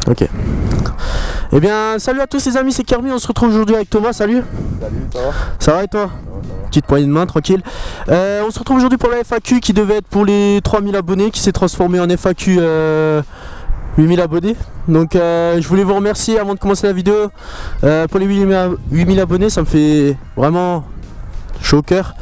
Ok. Eh bien, salut à tous les amis, c'est Kermi, on se retrouve aujourd'hui avec Thomas, salut. Salut, ça va? Ça va et toi? Petite poignée de main, tranquille. On se retrouve aujourd'hui pour la FAQ qui devait être pour les 3000 abonnés, qui s'est transformé en FAQ 8000 abonnés. Donc je voulais vous remercier avant de commencer la vidéo pour les 8000 abonnés, ça me fait vraiment chaud au cœur.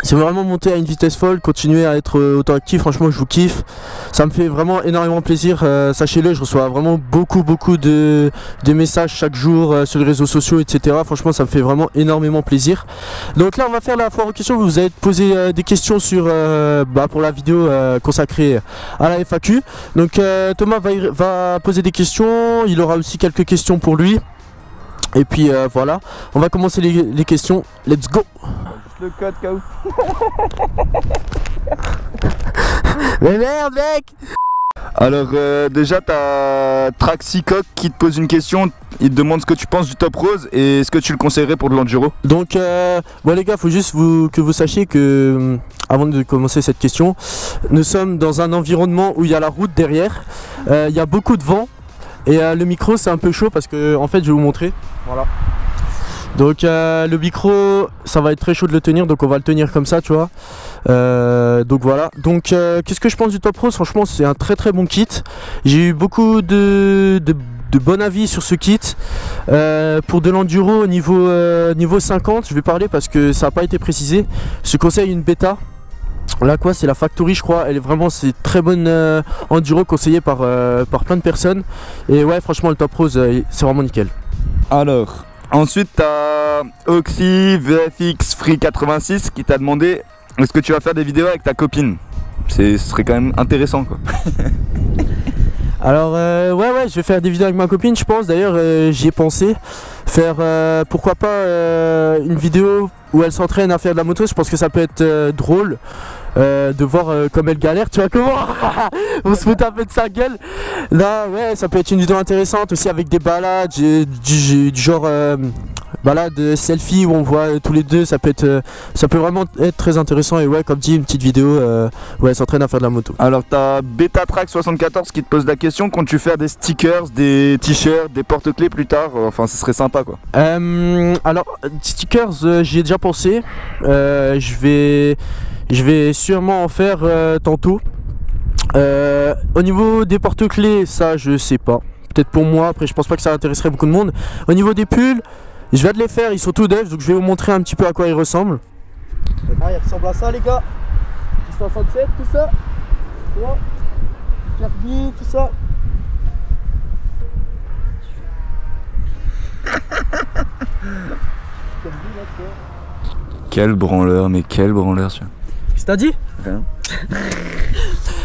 C'est vraiment monté à une vitesse folle, continuer à être autant actif, franchement je vous kiffe, ça me fait vraiment énormément plaisir, sachez-le, je reçois vraiment beaucoup de messages chaque jour sur les réseaux sociaux, etc. Franchement ça me fait vraiment énormément plaisir. Donc là on va faire la foire aux questions, vous avez posé des questions sur, pour la vidéo consacrée à la FAQ. Donc Thomas va poser des questions, il aura aussi quelques questions pour lui. Et puis voilà, on va commencer les questions, let's go. Le code KO. Mais merde mec. Alors déjà t'as Traxicoq qui te pose une question, il te demande ce que tu penses du top rose et ce que tu le conseillerais pour de l'enduro. Donc bon les gars, faut juste que vous sachiez que avant de commencer cette question, nous sommes dans un environnement où il y a la route derrière, il y a beaucoup de vent et le micro c'est un peu chaud parce que en fait je vais vous montrer. Voilà. Donc le micro ça va être très chaud de le tenir, donc on va le tenir comme ça tu vois. Donc voilà, donc qu'est-ce que je pense du Top Rose? Franchement c'est un très bon kit. J'ai eu beaucoup de bons avis sur ce kit. Pour de l'enduro niveau 50, je vais parler parce que ça n'a pas été précisé. Je conseille une bêta. Là quoi, c'est la Factory je crois, elle est vraiment, c'est très bonne enduro conseillée par plein de personnes. Et ouais franchement le Top Rose c'est vraiment nickel. Alors ensuite t'as Oxy VFX Free 86 qui t'a demandé est-ce que tu vas faire des vidéos avec ta copine? Ce serait quand même intéressant quoi. Alors ouais je vais faire des vidéos avec ma copine je pense, d'ailleurs j'y ai pensé. Faire pourquoi pas une vidéo où elle s'entraîne à faire de la moto, je pense que ça peut être drôle. De voir comme elle galère, tu vois comment on se fout un peu de sa gueule. Là ouais ça peut être une vidéo intéressante aussi avec des balades du genre balade selfie où on voit tous les deux, ça peut vraiment être très intéressant. Et ouais comme dit une petite vidéo où elle s'entraîne à faire de la moto. Alors t'as Betatrack 74 qui te pose la question, comptes-tu faire des stickers, des t-shirts, des porte-clés plus tard? Enfin ce serait sympa quoi. Alors stickers j'y ai déjà pensé, je vais sûrement en faire tantôt. Au niveau des porte-clés, ça je sais pas. Peut-être pour moi, après je pense pas que ça intéresserait beaucoup de monde. Au niveau des pulls, je vais de les faire, ils sont tout neufs, donc je vais vous montrer un petit peu à quoi ils ressemblent. Ah, ils ressemblent à ça les gars. 67, tout ça. Tu vois, Kirby, tout ça. Quel branleur, mais quel branleur celui-là. Qu'est-ce que t'as dit? Rien.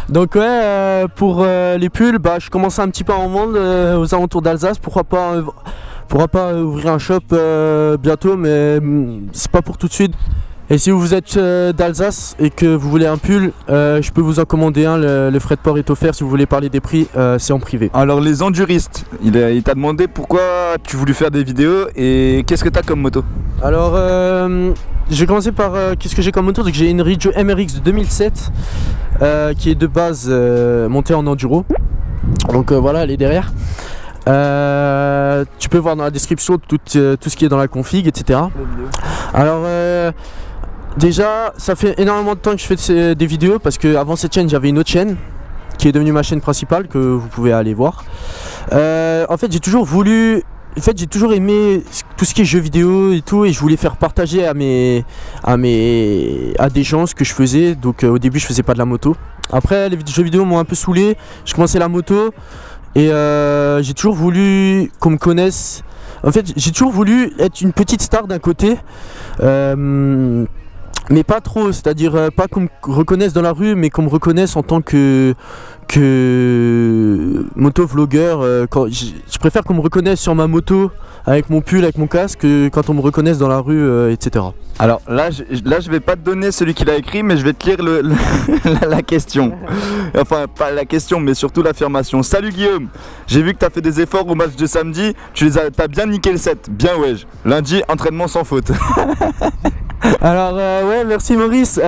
Donc ouais pour les pulls, je commence un petit peu à en vendre aux alentours d'Alsace. Pourquoi pas ouvrir un shop bientôt, mais c'est pas pour tout de suite. Et si vous êtes d'Alsace et que vous voulez un pull, je peux vous en commander un, le frais de port est offert. Si vous voulez parler des prix, c'est en privé. Alors les enduristes, il t'a demandé pourquoi tu voulais faire des vidéos et qu'est-ce que t'as comme moto? Alors je vais commencer par qu'est-ce que j'ai comme moto. Donc j'ai une Ridge MRX de 2007 qui est de base montée en enduro. Donc voilà, elle est derrière. Tu peux voir dans la description tout ce qui est dans la config, etc. Alors déjà ça fait énormément de temps que je fais des vidéos, parce que avant cette chaîne j'avais une autre chaîne qui est devenue ma chaîne principale que vous pouvez aller voir. En fait j'ai toujours aimé tout ce qui est jeux vidéo et tout, et je voulais faire partager à des gens ce que je faisais. Donc au début je faisais pas de la moto. Après les jeux vidéo m'ont un peu saoulé, j'ai commencé la moto et j'ai toujours voulu qu'on me connaisse. En fait j'ai toujours voulu être une petite star d'un côté, mais pas trop, c'est-à-dire pas qu'on me reconnaisse dans la rue, mais qu'on me reconnaisse en tant que motovlogueur. Je préfère qu'on me reconnaisse sur ma moto avec mon pull, avec mon casque, que quand on me reconnaisse dans la rue, etc. Alors là je vais pas te donner celui qu'il a écrit, mais je vais te lire la question. Enfin pas la question, mais surtout l'affirmation. Salut Guillaume, j'ai vu que tu as fait des efforts au match de samedi, t'as bien niqué le set, bien ouais. Lundi, entraînement sans faute. Alors ouais, merci Maurice.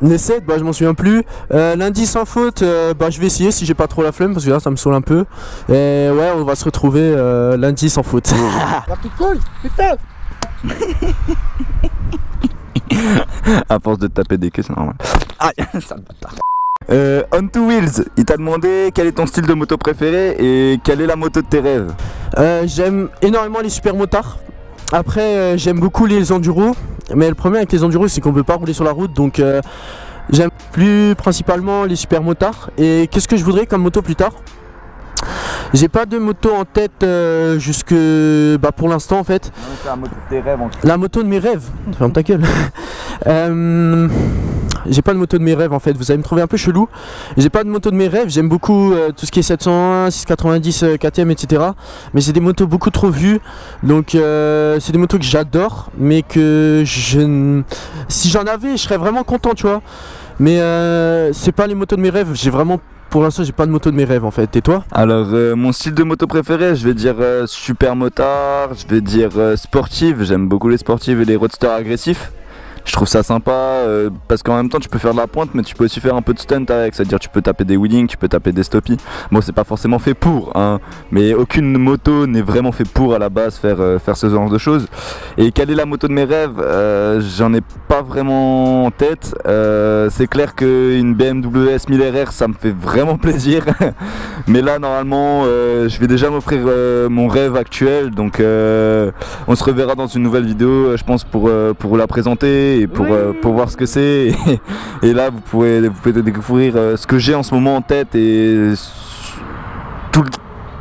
Les 7, bah je m'en souviens plus. Lundi sans faute, bah je vais essayer si j'ai pas trop la flemme parce que là ça me saoule un peu. Et ouais, on va se retrouver lundi sans faute. La petite couille, putain. À force de te taper des queues, c'est normal. Aïe, sale bâtard. On to Wheels, il t'a demandé quel est ton style de moto préféré et quelle est la moto de tes rêves. J'aime énormément les super motards. Après j'aime beaucoup les enduros. Mais le problème avec les enduros c'est qu'on peut pas rouler sur la route. Donc j'aime plus principalement les super motards. Et qu'est-ce que je voudrais comme moto plus tard? J'ai pas de moto en tête jusque bah, pour l'instant en fait. C'est la moto de tes rêves en fait. La moto de mes rêves. Ferme ta gueule. J'ai pas de moto de mes rêves en fait, vous allez me trouver un peu chelou. J'ai pas de moto de mes rêves, j'aime beaucoup tout ce qui est 701, 690, KTM, etc. Mais c'est des motos beaucoup trop vues. Donc c'est des motos que j'adore, mais que si j'en avais, je serais vraiment content, tu vois. Mais c'est pas les motos de mes rêves, j'ai vraiment... Pour l'instant, j'ai pas de moto de mes rêves en fait. Et toi? Alors, mon style de moto préféré, je vais dire super motard, je vais dire sportive. J'aime beaucoup les sportives et les roadsters agressifs. Je trouve ça sympa parce qu'en même temps tu peux faire de la pointe mais tu peux aussi faire un peu de stunt avec, c'est-à-dire tu peux taper des wheelings, tu peux taper des stoppies. Bon, c'est pas forcément fait pour hein, mais aucune moto n'est vraiment fait pour à la base faire ce genre de choses. Et quelle est la moto de mes rêves? J'en ai pas vraiment en tête. C'est clair qu'une BMW S1000 RR ça me fait vraiment plaisir mais là normalement je vais déjà m'offrir mon rêve actuel, donc on se reverra dans une nouvelle vidéo je pense pour la présenter et pour voir ce que c'est et là vous pouvez découvrir ce que j'ai en ce moment en tête et tout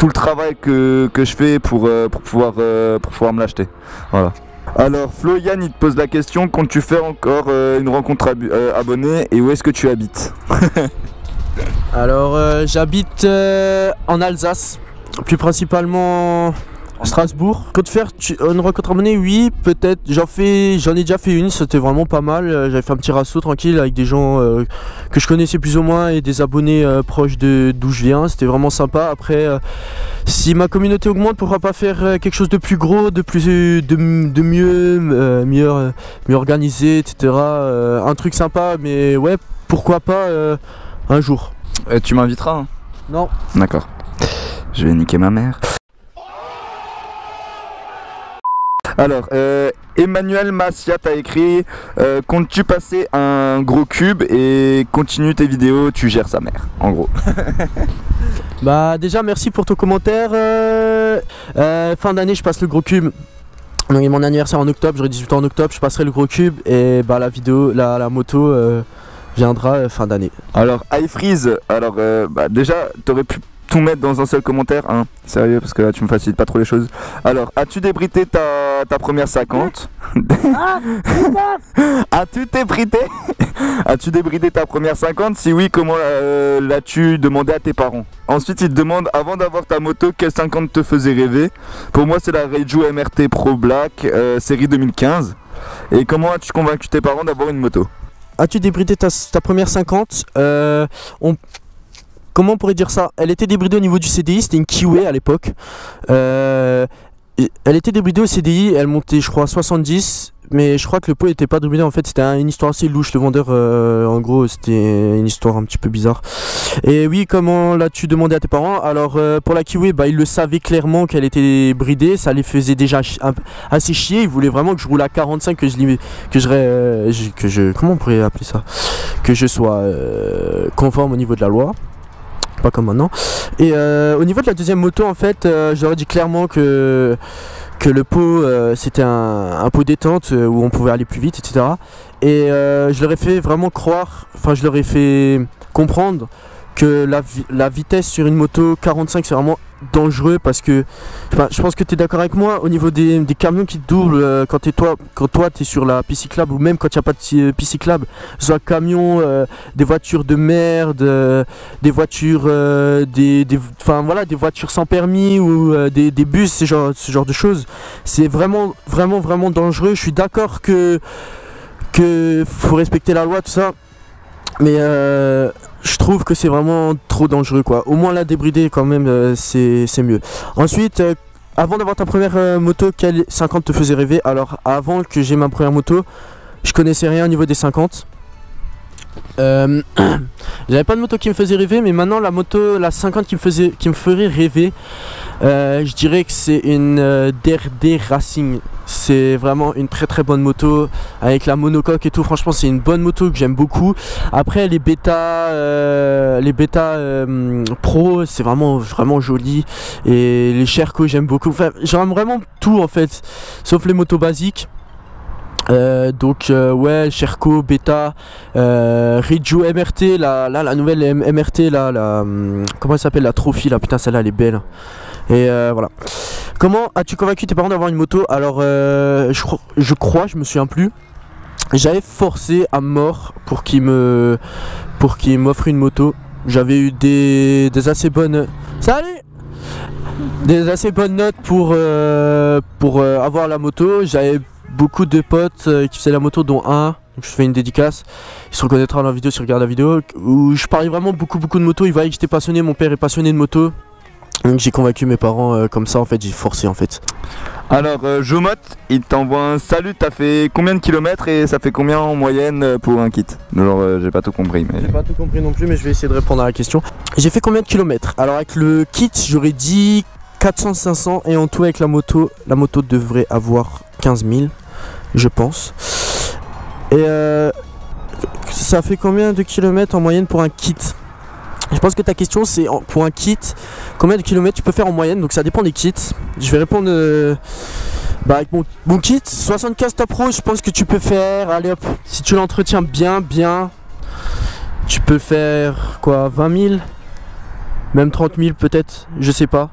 le travail que je fais pour pouvoir me l'acheter. Voilà. Alors Flo, Yann il te pose la question, comptes-tu faire encore une rencontre abonnée et où est-ce que tu habites? Alors j'habite en Alsace, plus principalement Strasbourg. Compte faire une rencontre abonnée, oui, peut-être. J'en ai déjà fait une, c'était vraiment pas mal. J'avais fait un petit rasso tranquille avec des gens que je connaissais plus ou moins et des abonnés proches d'où je viens. C'était vraiment sympa. Après, si ma communauté augmente, pourquoi pas faire quelque chose de plus gros, de mieux organisé, etc. Un truc sympa, mais ouais, pourquoi pas un jour. Tu m'inviteras hein? Non. D'accord. Je vais niquer ma mère. Alors, Emmanuel Massia t'a écrit comptes-tu passer un gros cube et continue tes vidéos, tu gères sa mère, en gros. Bah déjà merci pour ton commentaire. Fin d'année je passe le gros cube. Donc mon anniversaire en octobre, j'aurai 18 ans en octobre, je passerai le gros cube et bah la vidéo, la moto viendra fin d'année. Alors iFreeze, alors bah, déjà t'aurais pu tout mettre dans un seul commentaire, hein, sérieux parce que là tu me facilites pas trop les choses. Alors, as-tu débrité ta première 50? As-tu débrité As-tu débridé ta première 50? Si oui, comment l'as-tu demandé à tes parents? Ensuite, il te demande, avant d'avoir ta moto, quelle 50 te faisait rêver? Pour moi, c'est la Reiju MRT Pro Black, série 2015. Et comment as-tu convaincu tes parents d'avoir une moto? As-tu débridé ta première 50? Comment on pourrait dire ça? Elle était débridée au niveau du CDI, c'était une Kiwi à l'époque. Elle était débridée au CDI, elle montait je crois à 70, mais je crois que le pot n'était pas débridé, en fait c'était une histoire assez louche, le vendeur en gros c'était une histoire un petit peu bizarre. Et oui, comment l'as-tu demandé à tes parents? Alors pour la Kiwi, bah, ils le savaient clairement qu'elle était bridée, ça les faisait déjà assez chier, ils voulaient vraiment que je roule à 45, comment on pourrait appeler ça? Que je sois conforme au niveau de la loi. Pas comme maintenant. Et au niveau de la deuxième moto, en fait, j'aurais dit clairement que le pot c'était un pot détente où on pouvait aller plus vite, etc. Et je leur ai fait vraiment croire, enfin je leur ai fait comprendre que la vitesse sur une moto 45 c'est vraiment dangereux parce que je pense que tu es d'accord avec moi au niveau des camions qui te doublent quand toi tu es sur la piste cyclable ou même quand il n'y a pas de piste cyclable, soit camion, des voitures de merde, des voitures enfin voilà, des voitures sans permis ou des bus, ce genre de choses, c'est vraiment dangereux. Je suis d'accord que faut respecter la loi, tout ça, mais je trouve que c'est vraiment trop dangereux quoi. Au moins la débrider quand même c'est mieux. Ensuite avant d'avoir ta première moto, quelle 50 te faisait rêver? Alors avant que j'ai ma première moto, je connaissais rien au niveau des 50. J'avais pas de moto qui me faisait rêver, mais maintenant la moto, la 50 qui me ferait rêver, je dirais que c'est une DRD Racing. C'est vraiment une très bonne moto avec la monocoque et tout. Franchement, c'est une bonne moto que j'aime beaucoup. Après, les bêta Pro, c'est vraiment joli. Et les Sherco, j'aime beaucoup. Enfin, j'aime vraiment tout en fait, sauf les motos basiques. Ouais, Sherco, Beta, Regio MRT, la nouvelle MRT, comment elle s'appelle, la Trophy, là, putain, celle-là elle est belle. Et voilà. Comment as-tu convaincu tes parents d'avoir une moto? Alors, je me souviens plus. J'avais forcé à mort pour qu'ils m'offrent une moto. J'avais eu des assez bonnes. Salut! Des assez bonnes notes pour avoir la moto. J'avais beaucoup de potes qui faisaient la moto, dont un, donc je fais une dédicace, il se reconnaîtra dans la vidéo s'il regarde la vidéo, où je parlais vraiment beaucoup de moto. Il voyait que j'étais passionné, mon père est passionné de moto, donc j'ai convaincu mes parents comme ça en fait, j'ai forcé en fait. Alors Jomot, il t'envoie un salut, t'as fait combien de kilomètres et ça fait combien en moyenne pour un kit? Genre j'ai pas tout compris mais... J'ai pas tout compris non plus, mais je vais essayer de répondre à la question. J'ai fait combien de kilomètres? Alors avec le kit j'aurais dit 400-500, et en tout avec la moto devrait avoir 15 000 je pense. Et ça fait combien de kilomètres en moyenne pour un kit? Je pense que ta question c'est pour un kit, combien de kilomètres tu peux faire en moyenne, donc ça dépend des kits. Je vais répondre avec mon kit 75 Top Pro, je pense que tu peux faire, allez hop, si tu l'entretiens bien, tu peux faire quoi, 20 000, même 30 000 peut-être, je sais pas.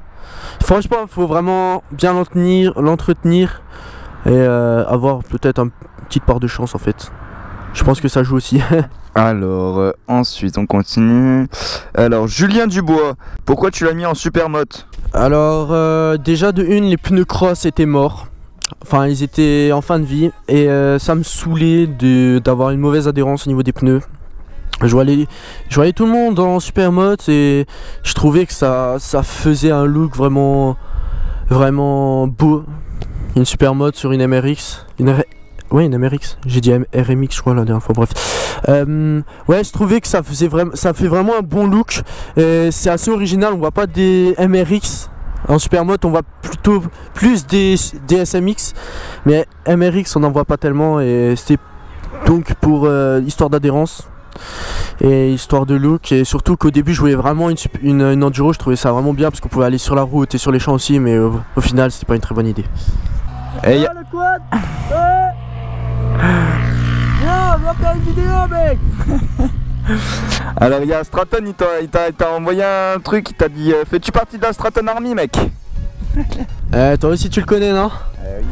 Franchement, il faut vraiment bien l'entretenir et avoir peut-être une petite part de chance en fait. Je pense que ça joue aussi. Alors ensuite on continue. Alors Julien Dubois, pourquoi tu l'as mis en Supermoto? Alors déjà de une, les pneus cross étaient morts. Enfin ils étaient en fin de vie et ça me saoulait d'avoir une mauvaise adhérence au niveau des pneus. Je voyais tout le monde en Supermoto et je trouvais que ça faisait un look vraiment beau. Une Supermoto sur une MRX. Ouais, une MRX. J'ai dit RMX je crois la dernière fois, bref. Ouais, je trouvais que ça fait vraiment un bon look. C'est assez original, on voit pas des MRX en Supermoto, on voit plutôt plus des SMX. Mais MRX on n'en voit pas tellement et c'était donc pour histoire d'adhérence. Et histoire de look, et surtout qu'au début je voulais vraiment une enduro, je trouvais ça vraiment bien parce qu'on pouvait aller sur la route et sur les champs aussi, mais au final c'était pas une très bonne idée. Et le quad. Viens faire une vidéo mec. Alors il y a Straton, il t'a envoyé un truc, il t'a dit fais-tu partie de la Straton Army mec? Toi aussi tu le connais non? Oui.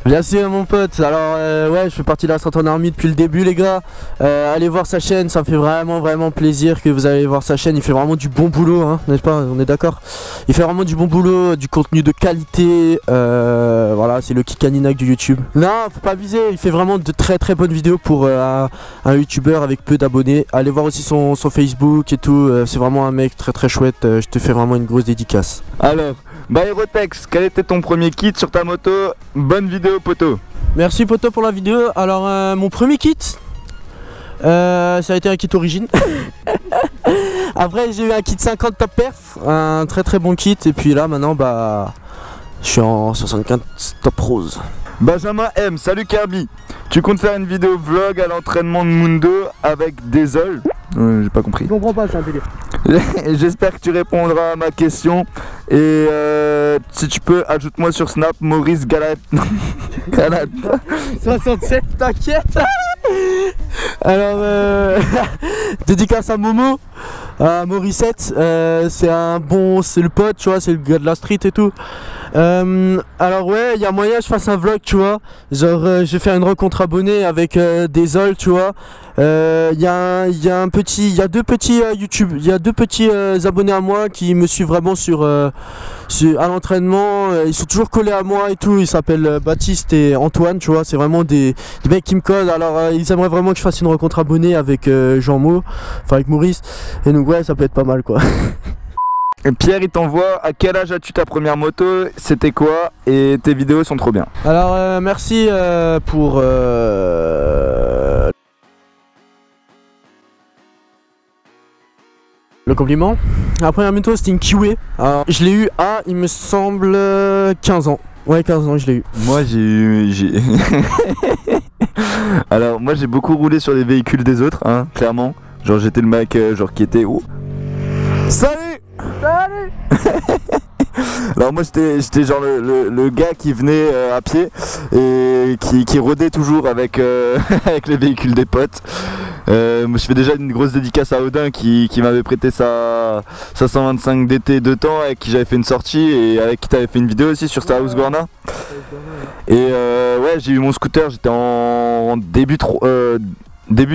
Bien sûr mon pote, alors ouais je fais partie de la Straton Army depuis le début les gars. Allez voir sa chaîne, ça me fait vraiment plaisir que vous allez voir sa chaîne. Il fait vraiment du bon boulot hein, n'est-ce pas? On est d'accord? Il fait vraiment du bon boulot, du contenu de qualité, voilà c'est le Kikaninag du YouTube. Non faut pas viser, il fait vraiment de très bonnes vidéos pour un youtubeur avec peu d'abonnés. Allez voir aussi son Facebook et tout, c'est vraiment un mec très chouette, je te fais vraiment une grosse dédicace. Alors Baerotex, quel était ton premier kit sur ta moto? Bonne vidéo poto. Merci poto pour la vidéo. Alors mon premier kit, ça a été un kit origine. Après j'ai eu un kit 50 Top Perf, un très bon kit. Et puis là maintenant je suis en 75 Top Rose. Benjamin M, salut Kirby. Tu comptes faire une vidéo vlog à l'entraînement de Mundo avec des ols? J'ai pas compris. Je comprends pas, c'est un délire. J'espère que tu répondras à ma question. Et si tu peux, ajoute-moi sur Snap Maurice Galat. 67, t'inquiète. Alors dédicace à Momo, à Morissette, c'est le pote, tu vois, c'est le gars de la street et tout. Alors ouais, il y a moyen que je fasse un vlog, tu vois, genre je vais faire une rencontre abonnée avec des ols, tu vois. Il y a deux petits YouTube, il y a deux petits abonnés à moi qui me suivent vraiment à l'entraînement. Ils sont toujours collés à moi et tout. Ils s'appellent Baptiste et Antoine, tu vois. C'est vraiment des mecs qui me collent. Alors ils aimeraient vraiment que je fasse une rencontre abonnée avec Jean-Mo, enfin avec Maurice. Et donc ouais, ça peut être pas mal quoi. Pierre il t'envoie à quel âge as-tu ta première moto, c'était quoi et tes vidéos sont trop bien. Alors merci pour le compliment. La première moto c'était une Kiwi. Alors, je l'ai eu à il me semble 15 ans. Ouais 15 ans je l'ai eu. Moi j'ai alors moi j'ai beaucoup roulé sur les véhicules des autres hein, clairement. Genre j'étais le mec genre qui était Salut. Salut. Alors moi j'étais genre le gars qui venait à pied et qui rôdait toujours avec, avec les véhicules des potes. Moi je fais déjà une grosse dédicace à Odin qui m'avait prêté sa 125 DT de temps, avec qui j'avais fait une sortie et avec qui t'avais fait une vidéo aussi sur Star Wars Guarna. Et ouais j'ai eu mon scooter, j'étais en début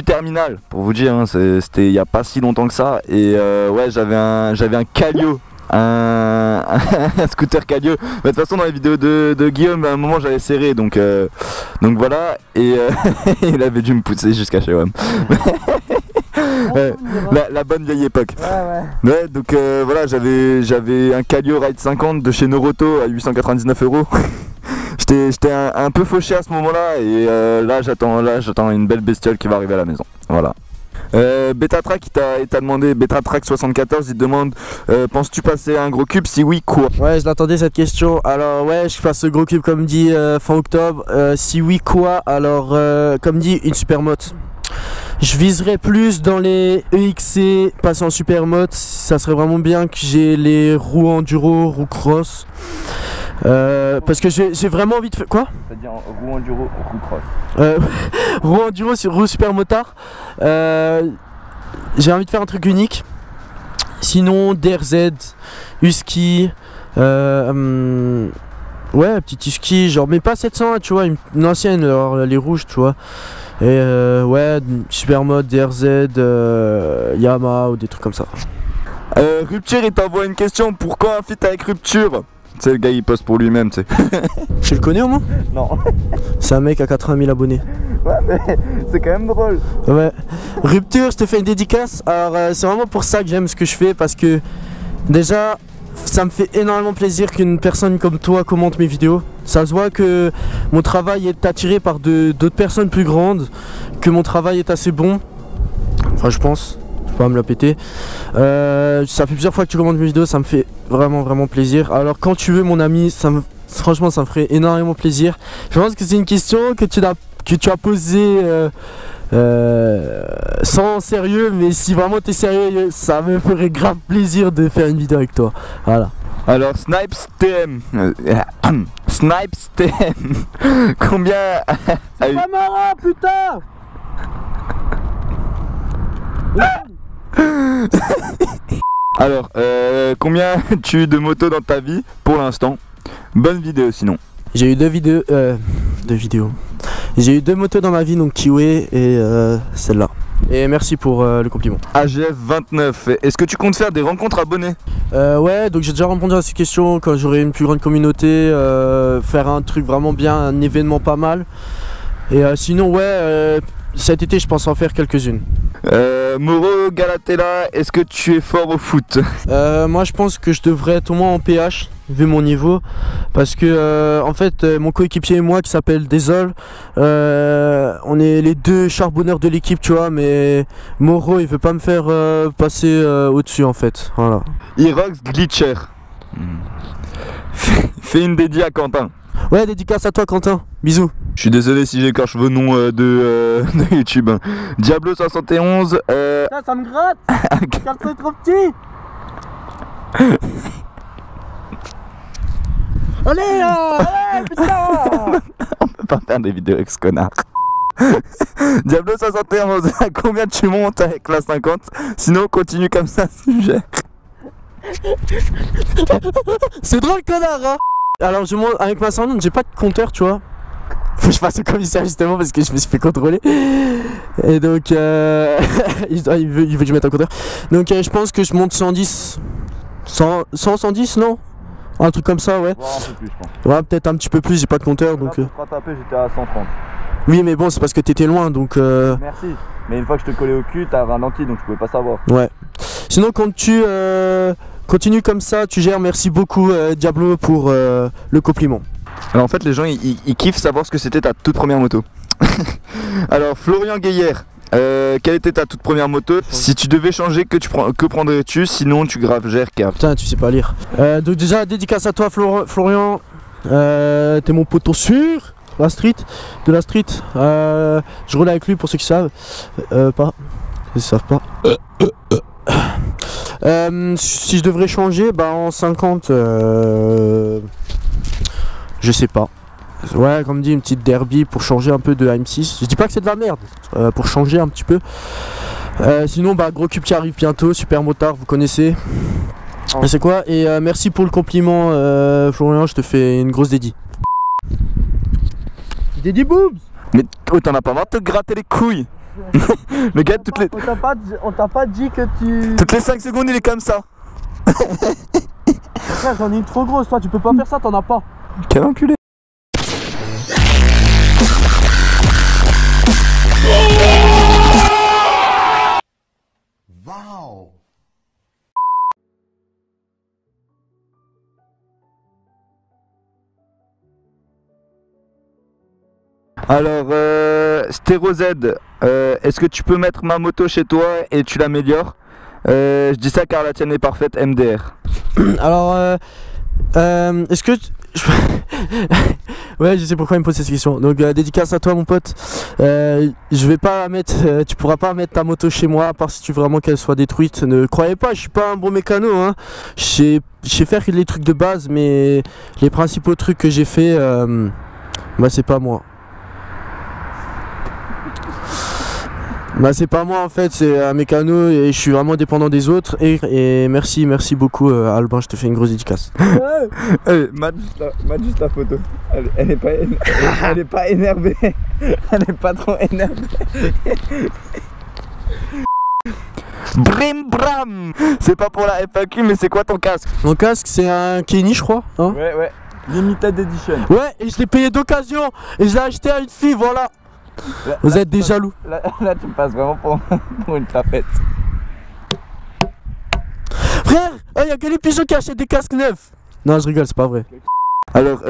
terminal pour vous dire, hein, c'était il y a pas si longtemps que ça. Et ouais j'avais un Calio. Un scooter Calio. De toute façon dans les vidéos de Guillaume à un moment j'avais serré donc voilà et il avait dû me pousser jusqu'à chez WAM. La bonne vieille époque. Ouais donc voilà j'avais un Calio Ride 50 de chez Noroto à 899 €. J'étais un peu fauché à ce moment là et là j'attends une belle bestiole qui va arriver à la maison. Voilà. Betatrack il t'a demandé, Betatrack 74 il te demande penses-tu passer un gros cube, si oui quoi? Ouais je l'attendais cette question. Alors ouais je passe ce gros cube comme dit fin octobre. Si oui quoi? Alors comme dit une supermoto. Je viserais plus dans les EXC, passer en supermoto, ça serait vraiment bien que j'ai les roues enduro, roues cross. Parce que j'ai vraiment envie de faire... Quoi? C'est-à-dire roue enduro, roue cross. Roue enduro sur roue super motard. J'ai envie de faire un truc unique. Sinon DRZ, Husky, ouais petite Husky, genre mais pas 700 tu vois, une ancienne, alors, les rouges tu vois. Et ouais supermoto, DRZ, Yamaha ou des trucs comme ça. Rupture il t'envoie une question, pourquoi un feat avec Rupture? Tu sais le gars il poste pour lui-même tu sais. Tu le connais au moins? Non. C'est un mec à 80 000 abonnés. Ouais mais c'est quand même drôle. Ouais. Rupture je te fais une dédicace. Alors c'est vraiment pour ça que j'aime ce que je fais, parce que déjà ça me fait énormément plaisir qu'une personne comme toi commente mes vidéos. Ça se voit que mon travail est attiré par d'autres personnes plus grandes, que mon travail est assez bon. Enfin je pense. Je peux pas me la péter. Ça fait plusieurs fois que tu commentes mes vidéos, ça me fait vraiment plaisir. Alors quand tu veux mon ami, franchement ça me ferait énormément plaisir. Je pense que c'est une question que tu as posée sans sérieux, mais si vraiment tu es sérieux, ça me ferait grave plaisir de faire une vidéo avec toi. Voilà. Alors Snipes TM Snipes TM combien C'est pas marrant putain. Alors combien tu de motos dans ta vie pour l'instant? Bonne vidéo sinon. J'ai eu deux vidéos. J'ai eu deux motos dans ma vie, donc Kiwi et celle-là. Et merci pour le compliment. AGF29, est-ce que tu comptes faire des rencontres abonnés? Ouais, donc j'ai déjà répondu à ces questions. Quand j'aurai une plus grande communauté, faire un truc vraiment bien, un événement pas mal. Et sinon ouais, cet été je pense en faire quelques-unes. Moro Galatella, est-ce que tu es fort au foot? Moi je pense que je devrais être au moins en PH vu mon niveau, parce que en fait mon coéquipier et moi qui s'appelle Désol, on est les deux charbonneurs de l'équipe tu vois, mais Moro il veut pas me faire passer au-dessus en fait, voilà. Irox Glitcher, fais une dédiée à Quentin. Ouais, dédicace à toi Quentin, bisous. Je suis désolé si j'écorche vos noms de YouTube. Diablo 71. Ça me gratte. Car c'est trop petit. Allez là. Allez putain. On peut pas faire des vidéos avec ce connard. Diablo 71, à combien tu montes avec la 50? Sinon continue comme ça, sujet. C'est drôle connard hein. Alors je monte avec ma 100, j'ai pas de compteur tu vois. Faut que je fasse au commissaire justement parce que je me suis fait contrôler. Et donc il veut que je mette un compteur. Donc je pense que je monte 110. 110 non? Un truc comme ça ouais. Ouais, un peu plus je pense. Ouais peut-être un petit peu plus, j'ai pas de compteur donc. Là, pour taper j'étais à 130. Oui mais bon c'est parce que t'étais loin donc Merci. Mais une fois que je te collais au cul, t'as ralenti donc je pouvais pas savoir. Ouais. Sinon Continue comme ça, tu gères. Merci beaucoup Diablo pour le compliment. Alors en fait les gens ils kiffent savoir ce que c'était ta toute première moto. Alors Florian Gaillère, quelle était ta toute première moto? Si tu devais changer, que prendrais-tu? Sinon tu graves GRK. Putain, tu sais pas lire. Donc déjà, dédicace à toi Florian. T'es mon poteau sûr de la street. Je roule avec lui pour ceux qui savent. Pas. Ils savent pas. Si je devrais changer, bah en 50, je sais pas. Ouais, comme dit, une petite derby pour changer un peu de AM6. Je dis pas que c'est de la merde, pour changer un petit peu. Sinon, bah gros cube qui arrive bientôt, super motard, vous connaissez. Et c'est quoi? Et merci pour le compliment, Florian, je te fais une grosse dédie. Dédie boobs. Mais oh, t'en as pas marre de te gratter les couilles? Le gars, On t'a pas dit que tu... toutes les 5 secondes il est comme ça. Frère, j'en ai une trop grosse, toi tu peux pas faire ça, t'en as pas. Quel enculé. Wow. Alors Stéro Z, est-ce que tu peux mettre ma moto chez toi et tu l'améliores? Je dis ça car la tienne est parfaite, MDR. Alors, est-ce que... Ouais, je sais pourquoi il me pose cette question. Donc dédicace à toi mon pote. Je vais pas mettre, tu pourras pas mettre ta moto chez moi à part si tu veux vraiment qu'elle soit détruite. Ne croyez pas, je suis pas un bon mécano hein. Je sais faire les trucs de base, mais les principaux trucs que j'ai fait, bah c'est pas moi. Bah c'est pas moi en fait, c'est un mécano et je suis vraiment dépendant des autres. Et merci beaucoup Albin, je te fais une grosse dédicace. Mate juste la photo. Elle est pas énervée. Elle est pas trop énervée. Brim bram. C'est pas pour la FAQ mais c'est quoi ton casque? Mon casque c'est un Kenny je crois hein. Ouais. Limited Edition. Ouais, et je l'ai payé d'occasion et je l'ai acheté à une fille, voilà. Vous êtes des jaloux. Là tu me passes vraiment pour une tapette. Frère, il y a que les pigeons qui achètent des casques neufs. Non, je rigole, c'est pas vrai. Alors,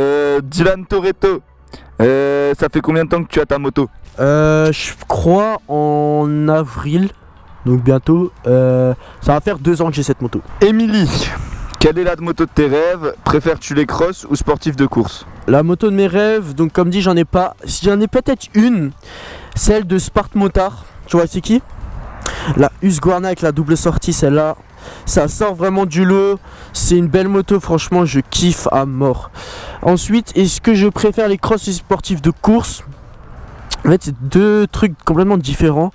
Dylan Toretto, ça fait combien de temps que tu as ta moto? Je crois en avril, donc bientôt. Ça va faire 2 ans que j'ai cette moto. Émilie, quelle est la moto de tes rêves? Préfères-tu les crosses ou sportifs de course? La moto de mes rêves, donc comme dit, j'en ai pas. J'en ai peut-être une, celle de Spart Motard. Tu vois, c'est qui? La Husqvarna avec la double sortie, celle-là. Ça sort vraiment du lot. C'est une belle moto, franchement, je kiffe à mort. Ensuite, est-ce que je préfère les crosses et sportifs de course? En fait, c'est 2 trucs complètement différents.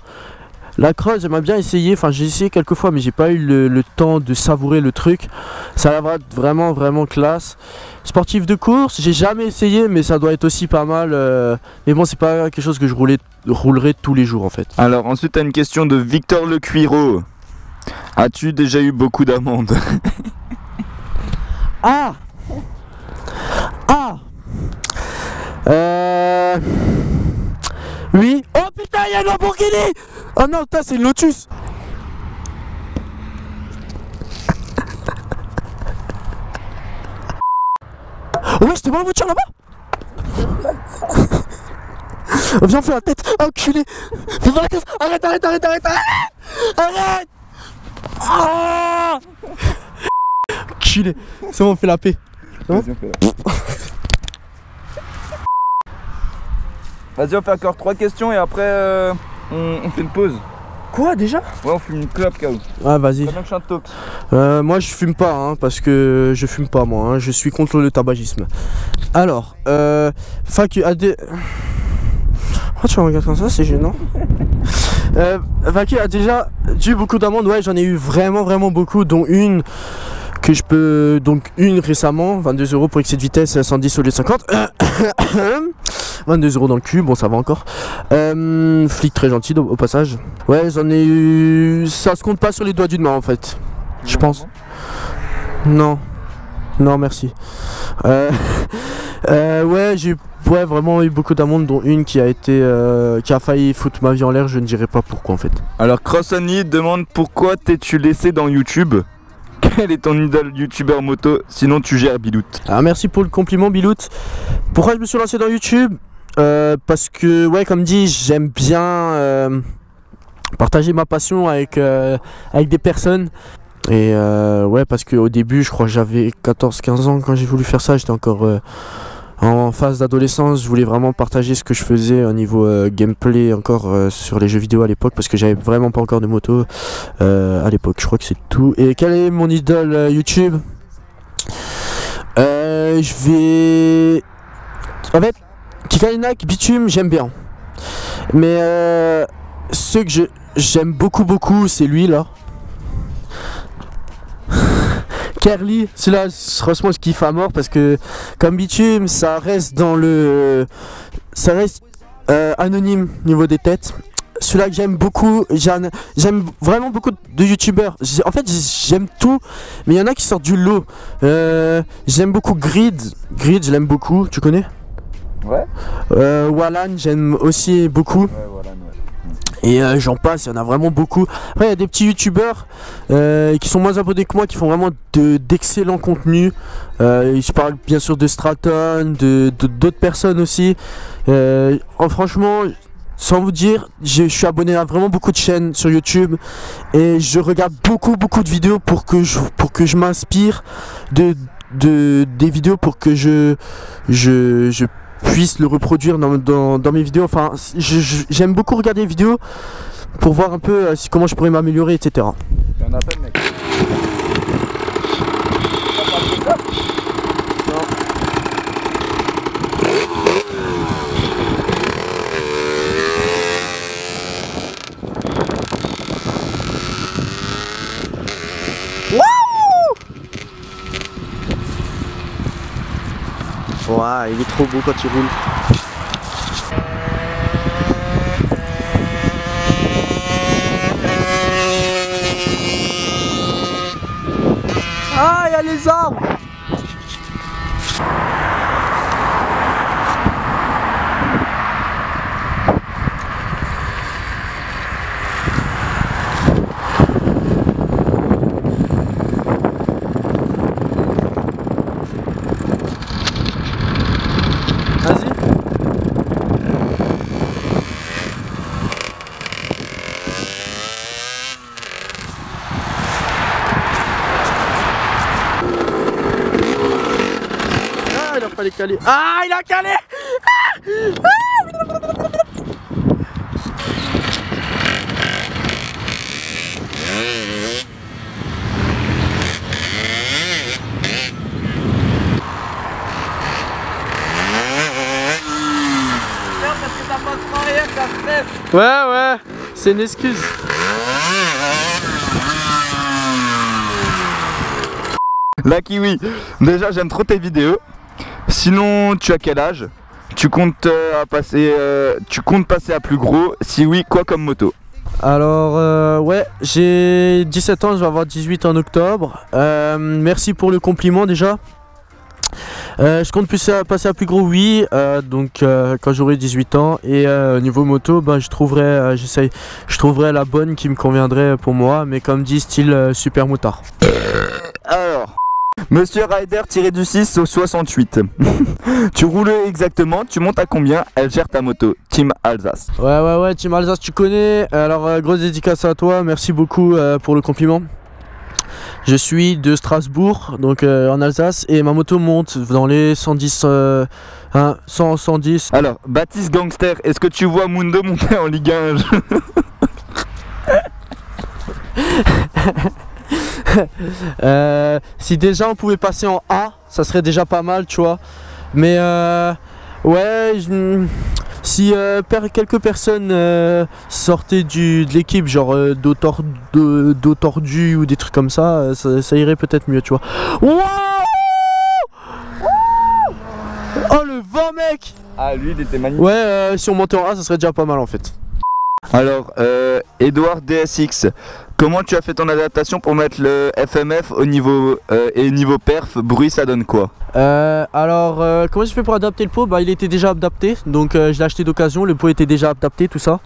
La cross, j'aimerais bien essayer, enfin j'ai essayé quelques fois mais j'ai pas eu le temps de savourer le truc. Ça va être vraiment classe. Sportif de course, j'ai jamais essayé mais ça doit être aussi pas mal. Mais bon, c'est pas quelque chose que je roulerai tous les jours en fait. Alors ensuite t'as une question de Victor Le Cuiro. As-tu déjà eu beaucoup d'amendes? Ah. Oui. Oh putain, il y a une Lamborghini. Oh non, putain, c'est une Lotus. Ouais, je te vois en voiture là-bas. Oh, viens, on fait la tête. Enculé. Fais pas la tête. Arrête. Arrête. Ah. Enculé. C'est bon, on fait la paix. Vas-y, on fait encore 3 questions et après on fait une pause. Quoi déjà? Ouais, on fume une clope, K.O. Ah, vas-y. Très bien que je suis un tox. Moi je fume pas hein, parce que je fume pas moi, hein, je suis contre le tabagisme. Alors, Facu a des... Oh, tu me regardes comme ça, c'est gênant. Facu a déjà dû beaucoup d'amendes, ouais j'en ai eu vraiment beaucoup, dont une que je peux... Donc une récemment, 22 € pour excès de vitesse, 110 au lieu de 50. 22 € dans le cul, bon ça va encore. Flic très gentil au passage. Ouais, j'en ai eu... Ça se compte pas sur les doigts d'une main en fait. Je pense. Non, merci. Ouais, j'ai vraiment eu beaucoup d'amendes, dont une qui a été qui a failli foutre ma vie en l'air. Je ne dirai pas pourquoi en fait. Alors Cross Only demande pourquoi t'es-tu laissé dans YouTube? Quel est ton idole youtubeur moto? Sinon tu gères Bilout. Ah, merci pour le compliment Bilout. Pourquoi je me suis lancé dans YouTube? Parce que ouais, comme dit, j'aime bien partager ma passion avec des personnes. Et ouais, parce qu'au début, je crois que j'avais 14-15 ans quand j'ai voulu faire ça. J'étais encore en phase d'adolescence. Je voulais vraiment partager ce que je faisais au niveau gameplay encore sur les jeux vidéo à l'époque, parce que j'avais vraiment pas encore de moto à l'époque. Je crois que c'est tout. Et quel est mon idole YouTube? Je vais... En fait, Kikalinak, Bitume, j'aime bien. Mais ceux que j'aime beaucoup, c'est lui là. Kerly, celui-là, franchement, je kiffe à mort parce que comme Bitume, ça reste dans le... Ça reste anonyme au niveau des têtes. Celui-là que j'aime beaucoup, j'aime vraiment beaucoup de youtubeurs. En fait, j'aime tout, mais il y en a qui sortent du lot. J'aime beaucoup Grid, je l'aime beaucoup, tu connais? Ouais. Wallan, j'aime aussi beaucoup. Ouais, voilà, ouais. Et j'en passe, il y en a vraiment beaucoup. Après, il y a des petits youtubeurs qui sont moins abonnés que moi, qui font vraiment d'excellents contenus. Je parle bien sûr de Straton, d'autres personnes aussi. Franchement, sans vous dire, je suis abonné à vraiment beaucoup de chaînes sur YouTube. Et je regarde beaucoup de vidéos pour que je m'inspire des vidéos pour que je puisse le reproduire dans mes vidéos. Enfin, j'aime beaucoup regarder les vidéos pour voir un peu comment je pourrais m'améliorer, etc. T'en as pas le mec. Ouais, il est trop beau quand il roule. Ah, il y a les arbres. Vas-y. Ah, il a pas les calé. Ah, il a calé. Ouais, c'est une excuse. La Kiwi, déjà j'aime trop tes vidéos. Sinon, tu as quel âge? Tu comptes passer à plus gros? Si oui, quoi comme moto? Alors ouais, j'ai 17 ans, je vais avoir 18 en octobre. Merci pour le compliment déjà. Je compte passer à plus gros, oui, donc quand j'aurai 18 ans. Et au niveau moto, bah, je trouverai la bonne qui me conviendrait pour moi, mais comme dit, style super motard. Alors, Monsieur Rider-du-6 au 68. Tu roules exactement, tu montes à combien? Elle gère ta moto, Team Alsace. Ouais, Team Alsace, tu connais. Alors, grosse dédicace à toi, merci beaucoup pour le compliment. Je suis de Strasbourg, donc en Alsace, et ma moto monte dans les 110, 110. Alors, Baptiste Gangster, est-ce que tu vois Mundo monter en Ligue 1? Si déjà on pouvait passer en A, ça serait déjà pas mal, tu vois. Mais ouais, si quelques personnes sortaient de l'équipe, genre dos tordu ou des trucs comme ça, ça irait peut-être mieux, tu vois. Wow! Oh le vent, mec! Ah, lui il était magnifique. Ouais, si on montait en A, ça serait déjà pas mal en fait. Alors, Edouard DSX, comment tu as fait ton adaptation pour mettre le FMF au niveau et niveau perf, bruit ça donne quoi? Comment j'ai fait pour adapter le pot? Bah, il était déjà adapté, donc je l'ai acheté d'occasion, le pot était déjà adapté, tout ça.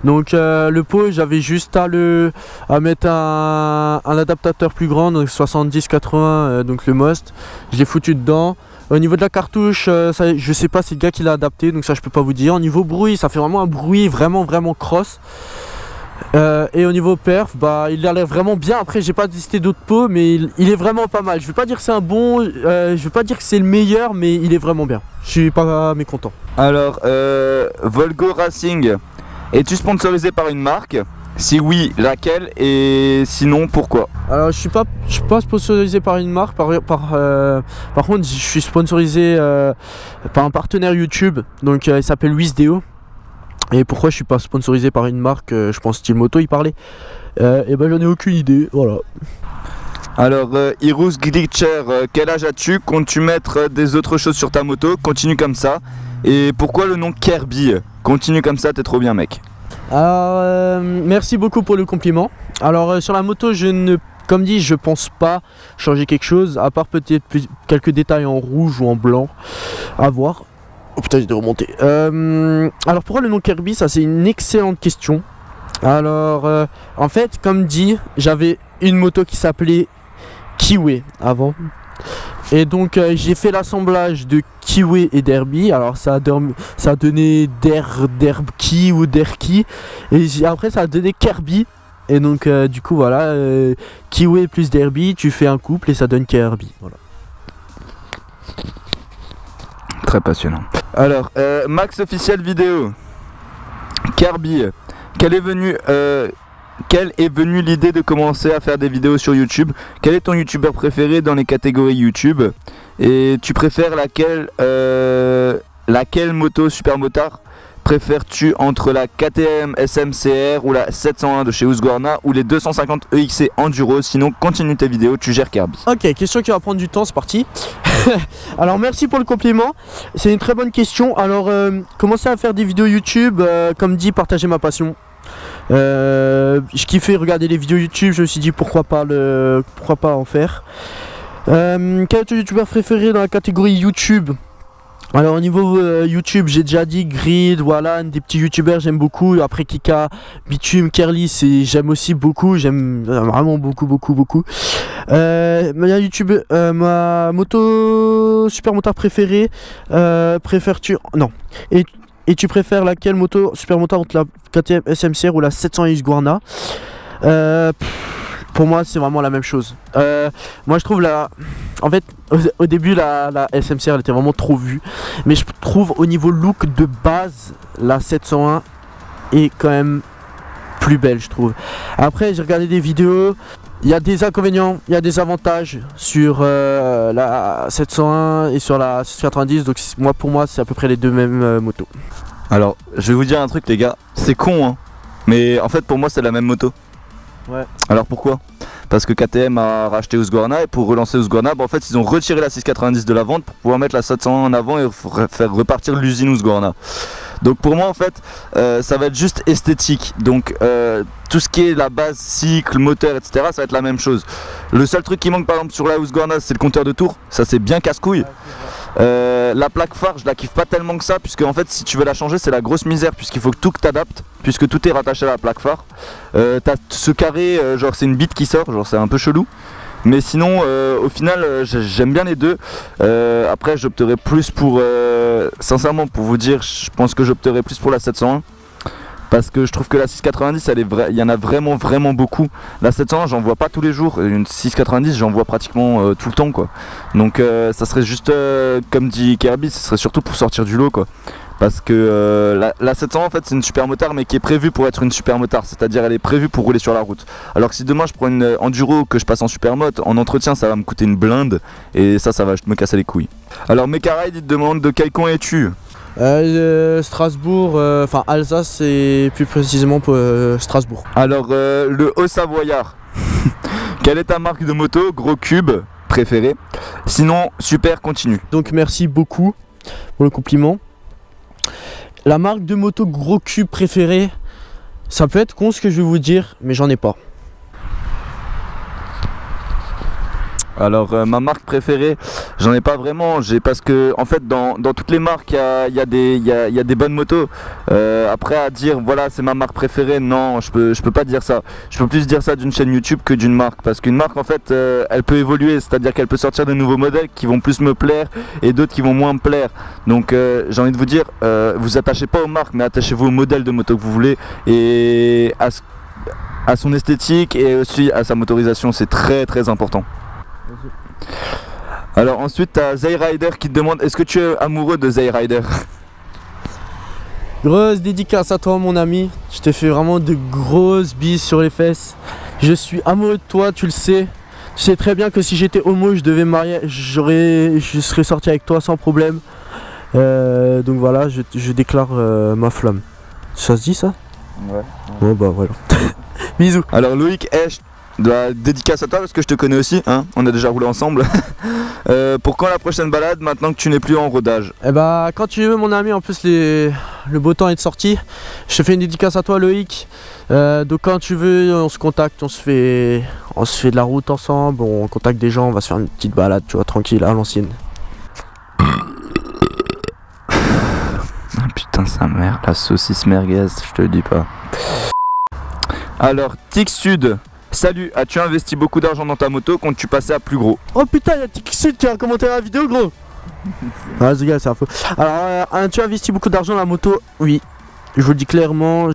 Donc le pot, j'avais juste à mettre un adaptateur plus grand, donc 70-80, donc le Most. Je l'ai foutu dedans. Au niveau de la cartouche, je sais pas, c'est le gars qui l'a adapté, donc ça je peux pas vous dire. Au niveau bruit, ça fait vraiment un bruit vraiment cross. Et au niveau perf, bah il a l'air vraiment bien. Après j'ai pas testé d'autres pots, mais il est vraiment pas mal. Je vais pas dire que c'est un bon, je vais pas dire que c'est le meilleur, mais il est vraiment bien. Je suis pas mécontent. Alors, Volgo Racing, es-tu sponsorisé par une marque? Si oui, laquelle? Et sinon, pourquoi? Alors je suis pas sponsorisé par une marque, par contre je suis sponsorisé par un partenaire YouTube, donc il s'appelle Wisdeo. Et pourquoi je suis pas sponsorisé par une marque, je pense style moto il parlait, et ben j'en ai aucune idée, voilà. Alors, Hirous Glitcher, quel âge as-tu? Comptes-tu mettre des autres choses sur ta moto? Continue comme ça. Et pourquoi le nom Kirby? Continue comme ça, t'es trop bien mec. Alors, merci beaucoup pour le compliment. Alors sur la moto, comme dit, je pense pas changer quelque chose, à part peut-être quelques détails en rouge ou en blanc, à voir. Oh putain, j'ai dû remonter. Alors pourquoi le nom Kirby? Ça c'est une excellente question. Alors en fait, comme dit, j'avais une moto qui s'appelait Kiwi avant. Et donc j'ai fait l'assemblage de Kiwi et Derby. Alors ça a donné Derbki ou Derki. Et après ça a donné Kirby. Et donc du coup voilà, Kiwi plus Derby, tu fais un couple et ça donne Kirby. Voilà. Très passionnant. Alors, Max officiel vidéo. Kirby, quelle est venue l'idée de commencer à faire des vidéos sur YouTube? Quel est ton youtubeur préféré dans les catégories YouTube? Et tu préfères laquelle moto super motard préfères-tu entre la KTM SMCR ou la 701 de chez Husqvarna ou les 250 EXC Enduro? Sinon continue tes vidéos, tu gères Kirby. Ok, question qui va prendre du temps, c'est parti. Alors merci pour le compliment, c'est une très bonne question. Alors commencer à faire des vidéos YouTube, comme dit, partager ma passion. Je kiffais regarder les vidéos YouTube, je me suis dit pourquoi pas en faire. Quel est ton youtubeur préféré dans la catégorie YouTube? Alors au niveau YouTube, j'ai déjà dit Grid, voilà, des petits youtubeurs j'aime beaucoup. Après Kika, Bitume, Kerly, j'aime aussi beaucoup, j'aime vraiment beaucoup. Ma moto super motard préférée, préfères-tu... Non. Et tu préfères laquelle moto super motard entre la KTM SMCR ou la 700 Husqvarna? Pour moi c'est vraiment la même chose. Moi je trouve en fait au début la SMCR elle était vraiment trop vue, mais je trouve au niveau look de base la 701 est quand même plus belle, je trouve. Après j'ai regardé des vidéos, il y a des inconvénients, il y a des avantages sur la 701 et sur la 690, donc pour moi c'est à peu près les deux mêmes motos. Alors je vais vous dire un truc les gars, c'est con hein, mais en fait pour moi c'est la même moto. Ouais. Alors pourquoi? Parce que KTM a racheté Husqvarna et pour relancer Husqvarna, en fait ils ont retiré la 690 de la vente pour pouvoir mettre la 701 en avant et faire repartir l'usine Husqvarna. Donc pour moi en fait ça va être juste esthétique. Donc tout ce qui est la base, cycle, moteur, etc. ça va être la même chose. Le seul truc qui manque par exemple sur la Husqvarna c'est le compteur de tours. Ça c'est bien casse-couille. La plaque phare je la kiffe pas tellement que ça, puisque en fait si tu veux la changer c'est la grosse misère, puisqu'il faut que tout t'adapte, puisque tout est rattaché à la plaque phare. T'as ce carré, genre c'est une bite qui sort, genre c'est un peu chelou. Mais sinon au final j'aime bien les deux. Après j'opterai plus pour, sincèrement pour vous dire, je pense que j'opterai plus pour la 701. Parce que je trouve que la 690 il y en a vraiment beaucoup. La 701 j'en vois pas tous les jours, une 690 j'en vois pratiquement tout le temps quoi. Donc ça serait juste comme dit Kirby, ce serait surtout pour sortir du lot quoi. Parce que la 700 en fait c'est une super motard mais qui est prévue pour être une super motard, c'est-à-dire elle est prévue pour rouler sur la route. Alors que si demain je prends une enduro que je passe en super moto, en entretien ça va me coûter une blinde et ça va me casser les couilles. Alors Mekaride il te demande de quel coin es-tu? Strasbourg, enfin Alsace et plus précisément pour Strasbourg. Alors le Haut-Savoyard, quelle est ta marque de moto, gros cube préférée? Sinon super, continue. Donc merci beaucoup pour le compliment. La marque de moto gros cube préférée, Ça peut être con ce que je vais vous dire, mais j'en ai pas. Alors ma marque préférée, j'en ai pas vraiment, parce que en fait dans toutes les marques il y a des bonnes motos. Après à dire voilà c'est ma marque préférée, non je peux pas dire ça. Je peux plus dire ça d'une chaîne YouTube que d'une marque, parce qu'une marque en fait elle peut évoluer, c'est-à-dire qu'elle peut sortir de nouveaux modèles qui vont plus me plaire et d'autres qui vont moins me plaire. Donc j'ai envie de vous dire, vous attachez pas aux marques, mais attachez-vous au modèle de moto que vous voulez et à son esthétique et aussi à sa motorisation, c'est très très important. Alors ensuite t'as Zayrider qui te demande est-ce que tu es amoureux de Zayrider? Grosse dédicace à toi mon ami, je te fais vraiment de grosses bises sur les fesses. Je suis amoureux de toi, tu le sais. Tu sais très bien que si j'étais homo je devais me marier, je serais sorti avec toi sans problème. Donc voilà, je déclare ma flamme. Ça se dit ça? Ouais. Bon bah voilà. Bisous. Alors Loïc H, de la dédicace à toi parce que je te connais aussi, hein, on a déjà roulé ensemble. Pour quand la prochaine balade maintenant que tu n'es plus en rodage? Eh bah quand tu veux mon ami, en plus le beau temps est sorti. Je te fais une dédicace à toi Loïc. Donc quand tu veux on se contacte, on se fait de la route ensemble, on contacte des gens, on va se faire une petite balade, tu vois, tranquille à l'ancienne. Putain sa mère, la saucisse merguez, je te le dis pas. Alors Tic Sud, salut, as-tu investi beaucoup d'argent dans ta moto quand tu passais à plus gros? Oh putain, il y a Tixud qui a commenté la vidéo gros. Ah ce gars c'est un faux. Alors tu as investi beaucoup d'argent dans la moto? Oui, je vous le dis clairement.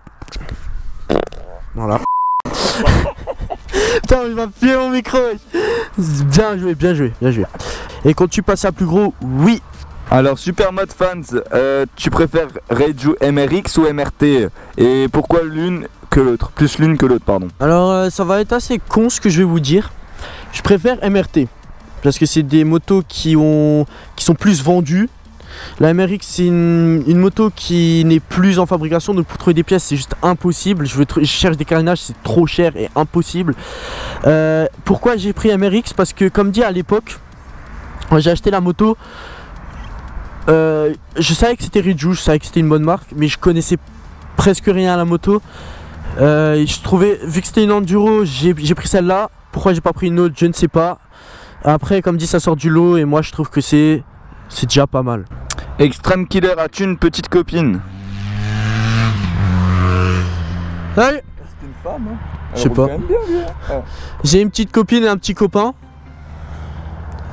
Voilà. Putain il m'a pillé mon micro. Bien joué, bien joué, bien joué. Et quand tu passes à plus gros? Oui. Alors Supermod Fans, tu préfères Reiju MRX ou MRT? Et pourquoi l'une que l'autre? Plus l'une que l'autre, pardon. Alors ça va être assez con ce que je vais vous dire. Je préfère MRT parce que c'est des motos qui sont plus vendues. La MRX c'est une moto qui n'est plus en fabrication, donc pour trouver des pièces c'est juste impossible. Je cherche des carénages, c'est trop cher et impossible. Pourquoi j'ai pris MRX? Parce que comme dit à l'époque, quand j'ai acheté la moto, je savais que c'était Reiju, je savais que c'était une bonne marque, mais je connaissais presque rien à la moto. Je trouvais, vu que c'était une enduro, j'ai pris celle-là. Pourquoi j'ai pas pris une autre, je ne sais pas. Après, comme dit, ça sort du lot et moi je trouve que c'est déjà pas mal. Extreme Killer, as-tu une petite copine? Salut. C'est une femme, hein? Je sais pas. J'ai une petite copine et un petit copain.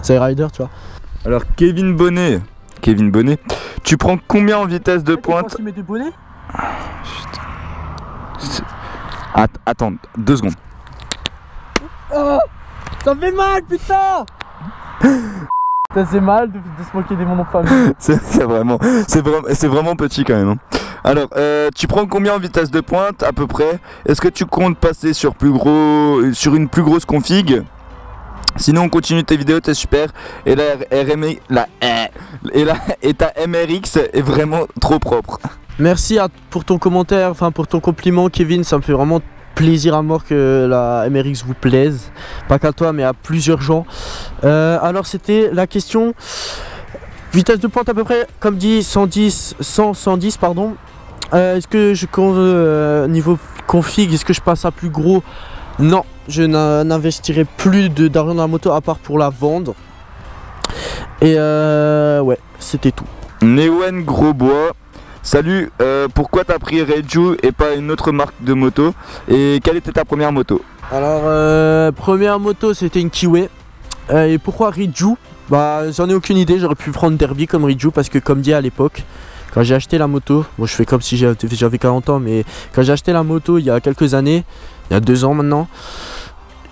C'est Rider, tu vois. Alors Kevin Bonnet, tu prends combien en vitesse de pointe? Tu mets des bonnets? Attends, 2 secondes. Oh, ça fait mal, putain! Ça c'est mal de se moquer des noms de famille. C'est vraiment petit quand même. Hein. Alors, tu prends combien en vitesse de pointe à peu près? Est-ce que tu comptes passer sur une plus grosse config? Sinon on continue tes vidéos, t'es super. Et ta MRX est vraiment trop propre. Merci pour ton commentaire, enfin pour ton compliment Kevin, ça me fait vraiment plaisir à mort que la MRX vous plaise. Pas qu'à toi mais à plusieurs gens. Alors c'était la question, vitesse de pointe à peu près, comme dit 110 pardon. Est-ce que je niveau config, est-ce que je passe à plus gros? Non, je n'investirai plus d'argent dans la moto à part pour la vendre. Et ouais, c'était tout. Newen Grosbois, salut, pourquoi t'as pris Reiju et pas une autre marque de moto? Et quelle était ta première moto? Alors, première moto c'était une Kiwi. Et pourquoi Reiju? Bah j'en ai aucune idée, j'aurais pu prendre Derby comme Reiju parce que comme dit à l'époque, quand j'ai acheté la moto, bon je fais comme si j'avais 40 ans, mais quand j'ai acheté la moto il y a quelques années, il y a 2 ans maintenant,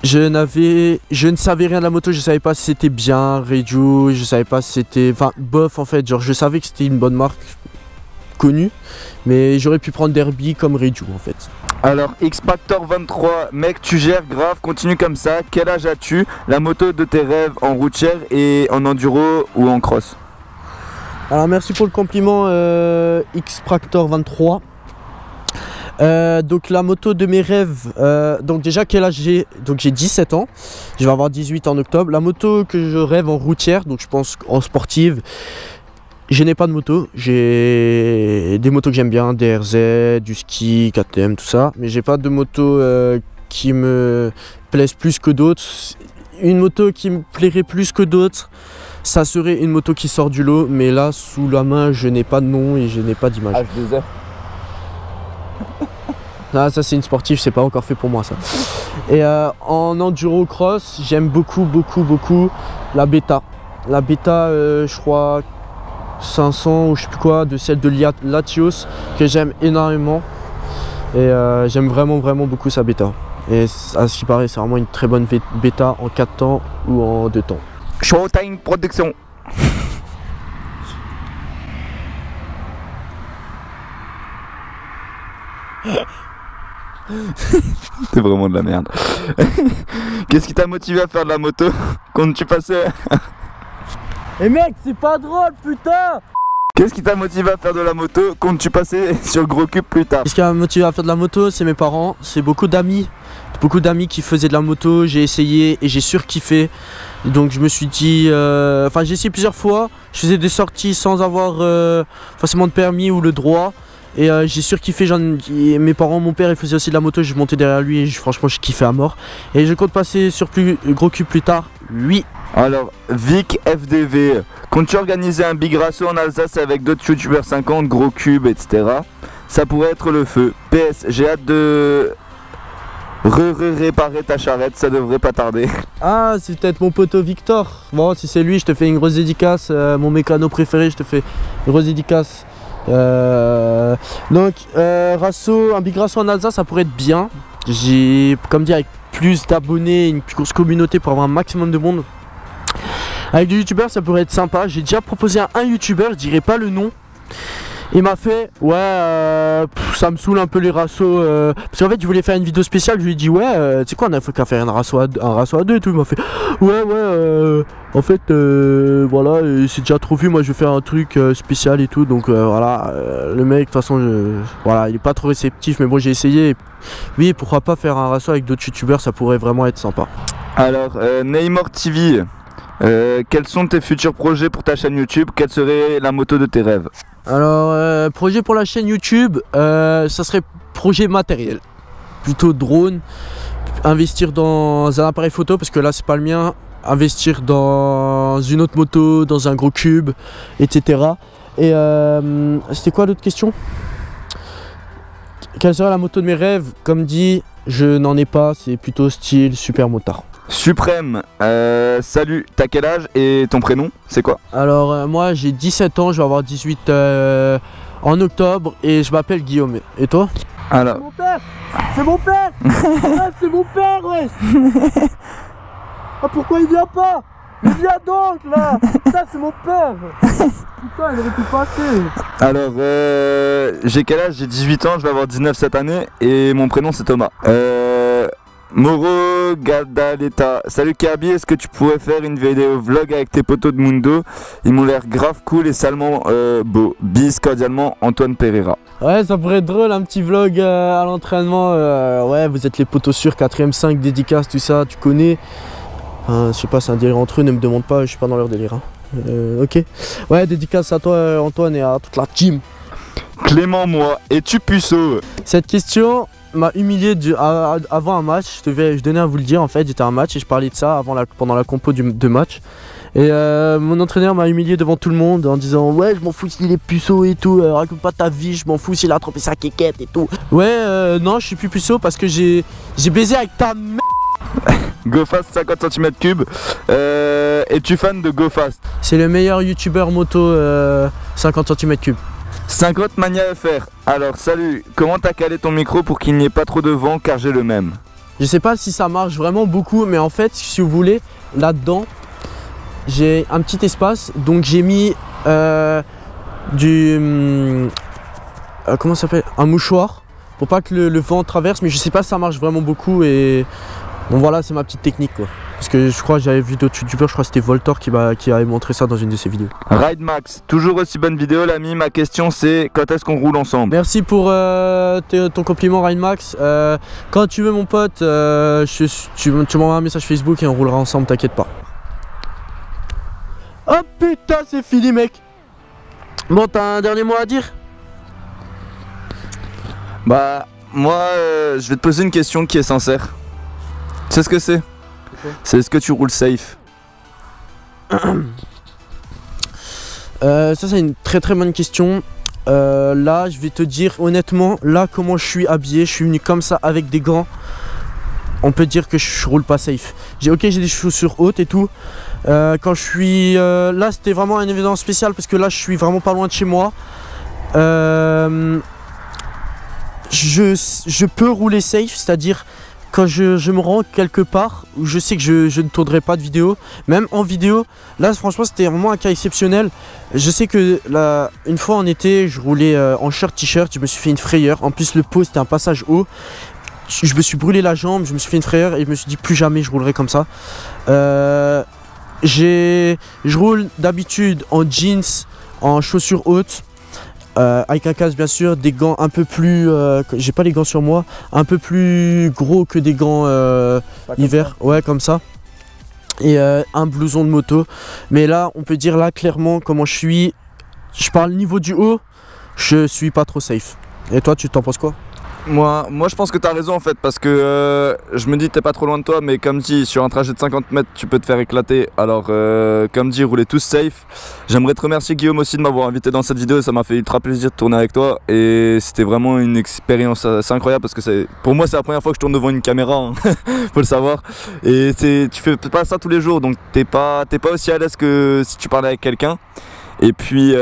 je ne savais rien de la moto, je savais pas si c'était bien Reiju, je savais pas si c'était, enfin bof en fait, genre je savais que c'était une bonne marque connue, mais j'aurais pu prendre Derby comme Reiju en fait. Alors Xpactor 23, mec tu gères grave, continue comme ça, quel âge as-tu? La moto de tes rêves en routière et en enduro ou en cross? Alors merci pour le compliment Xpactor 23. Donc la moto de mes rêves, donc déjà quel âge j'ai? Donc j'ai 17 ans, je vais avoir 18 en octobre. La moto que je rêve en routière, donc je pense en sportive, Je n'ai pas de moto, j'ai des motos que j'aime bien, DRZ, du ski, KTM, tout ça, mais j'ai pas de moto qui me plaisent plus que d'autres. Une moto qui me plairait plus que d'autres, ça serait une moto qui sort du lot, mais là, sous la main, je n'ai pas de nom et je n'ai pas d'image. H2R. Ah, ça c'est une sportive, c'est pas encore fait pour moi ça. Et en enduro cross, j'aime beaucoup la Beta. La Beta, je crois 500 ou je sais plus quoi, de celle de Latios, que j'aime énormément. Et j'aime vraiment beaucoup sa Beta. Et à ce qui paraît, c'est vraiment une très bonne Beta en 4 temps ou en 2 temps. Showtime Production. C'est vraiment de la merde. Qu'est-ce qui t'a motivé à faire de la moto quand tu passais? Eh mec, c'est pas drôle, putain! Qu'est-ce qui t'a motivé à faire de la moto quand tu passais sur Gros Cube plus tard? Ce qui m'a motivé à faire de la moto, c'est mes parents, c'est beaucoup d'amis qui faisaient de la moto. J'ai essayé et j'ai surkiffé. Donc je me suis dit, enfin j'ai essayé plusieurs fois, je faisais des sorties sans avoir forcément de permis ou le droit. Et j'ai surkiffé, mes parents, mon père il faisait aussi de la moto, je montais derrière lui et franchement je kiffais à mort. Et je compte passer sur Gros Cube plus tard, oui. Alors, Vic FDV, comptes-tu organiser un big rasso en Alsace avec d'autres youtubeurs 50, Gros Cube, etc. Ça pourrait être le feu. PS, j'ai hâte de réparer ta charrette, ça devrait pas tarder. Ah, c'est peut-être mon poteau Victor. Bon, si c'est lui, je te fais une grosse dédicace. Mon mécano préféré, je te fais une grosse dédicace. Donc, un big rasso en Alsace, ça pourrait être bien. J'ai, comme dit, avec plus d'abonnés, une plus grosse communauté pour avoir un maximum de monde. Avec des youtubeurs, ça pourrait être sympa. J'ai déjà proposé à un youtubeur, je dirais pas le nom. Il m'a fait, ouais, ça me saoule un peu les rassos. Parce qu'en fait, je voulais faire une vidéo spéciale. Je lui ai dit, ouais, tu sais quoi, on a fait qu'à faire un rasso à deux et tout. Il m'a fait, ouais, en fait, voilà, c'est déjà trop vu. Moi, je vais faire un truc spécial et tout. Donc, voilà, le mec, de toute façon, voilà, il est pas trop réceptif. Mais bon, j'ai essayé. Oui, pourquoi pas faire un rasso avec d'autres youtubeurs, ça pourrait vraiment être sympa. Alors, Neymar TV, quels sont tes futurs projets pour ta chaîne YouTube? Quelle serait la moto de tes rêves? Alors, projet pour la chaîne YouTube, ça serait projet matériel. Plutôt drone, investir dans un appareil photo, parce que là, c'est pas le mien. Investir dans une autre moto, dans un Gros Cube, etc. Et c'était quoi l'autre question? Quelle serait la moto de mes rêves? Comme dit, je n'en ai pas, c'est plutôt style super motard. Suprême, salut, t'as quel âge et ton prénom, c'est quoi? Alors moi j'ai 17 ans, je vais avoir 18 en octobre et je m'appelle Guillaume. Et toi? Alors... C'est mon père! C'est mon père! Ah, c'est mon père, ouais! Ah, pourquoi il vient pas? Il vient donc, là! Ça, c'est mon père! Putain, il aurait pu passer! Alors, j'ai quel âge? J'ai 18 ans, je vais avoir 19 cette année et mon prénom c'est Thomas. Moro Gadaleta, salut Kirby, est-ce que tu pourrais faire une vidéo vlog avec tes potos de Mundo? Ils m'ont l'air grave cool et salement beau. Bis cordialement, Antoine Pereira. Ouais, ça pourrait être drôle, un petit vlog à l'entraînement. Ouais, vous êtes les potos sûrs, 4ème 5, dédicace, tout ça, tu connais. Je sais pas, c'est un délire entre eux, ne me demande pas, je suis pas dans leur délire. Ok. Ouais, dédicace à toi Antoine et à toute la team. Clément, moi, es-tu puceau? Cette question m'a humilié avant un match, je tenais à vous le dire en fait, j'étais à un match et je parlais de ça pendant la compo de match. Et mon entraîneur m'a humilié devant tout le monde en disant ouais je m'en fous s'il est puceau et tout, raconte pas ta vie, je m'en fous s'il a trompé sa quéquette et tout. Ouais non je suis plus puceau parce que j'ai baisé avec ta merde. GoFast 50 cm3, es-tu fan de GoFast? C'est le meilleur youtubeur moto 50 cm3. 50 Mania FR, alors salut, comment t'as calé ton micro pour qu'il n'y ait pas trop de vent car j'ai le même? Je sais pas si ça marche vraiment beaucoup mais en fait si vous voulez là-dedans j'ai un petit espace donc j'ai mis comment ça s'appelle, un mouchoir pour pas que le vent traverse, mais je sais pas si ça marche vraiment beaucoup et bon voilà c'est ma petite technique quoi. Parce que je crois que j'avais vu d'autres youtubeurs, je crois que c'était Voltor qui avait montré ça dans une de ses vidéos. Ride Max, toujours aussi bonne vidéo l'ami, ma question c'est quand est-ce qu'on roule ensemble? Merci pour ton compliment Ride Max, quand tu veux mon pote, tu m'envoies un message Facebook et on roulera ensemble, t'inquiète pas. Oh putain c'est fini mec. Bon, t'as un dernier mot à dire? Bah, moi, je vais te poser une question qui est sincère. Tu sais ce que c'est? C'est est-ce que tu roules safe? Ça c'est une très bonne question. Là je vais te dire honnêtement, là comment je suis habillé, je suis venu comme ça avec des gants. On peut dire que je roule pas safe. J'ai des chaussures hautes et tout. Quand je suis là, c'était vraiment un événement spécial parce que là je suis vraiment pas loin de chez moi. Je peux rouler safe, c'est-à-dire quand je me rends quelque part où je sais que je ne tournerai pas de vidéo, même en vidéo. Là franchement c'était vraiment un cas exceptionnel. Je sais que là, une fois en été je roulais en short t-shirt, je me suis fait une frayeur. En plus le pot c'était un passage haut, je me suis brûlé la jambe, je me suis fait une frayeur et je me suis dit plus jamais je roulerai comme ça. Je roule d'habitude en jeans, en chaussures hautes, avec un casque bien sûr, des gants un peu plus, j'ai pas les gants sur moi, un peu plus gros que des gants hiver, ouais comme ça, et un blouson de moto. Mais là on peut dire là clairement comment je parle niveau du haut, je suis pas trop safe. Et toi tu t'en penses quoi? Moi je pense que t'as raison en fait, parce que je me dis t'es pas trop loin de toi, mais comme dit sur un trajet de 50 mètres tu peux te faire éclater. Alors comme dit, roulez tous safe. J'aimerais te remercier Guillaume aussi de m'avoir invité dans cette vidéo, ça m'a fait ultra plaisir de tourner avec toi et c'était vraiment une expérience assez incroyable parce que pour moi c'est la première fois que je tourne devant une caméra, hein. Faut le savoir. Et tu fais pas ça tous les jours, donc t'es pas aussi à l'aise que si tu parlais avec quelqu'un. Et puis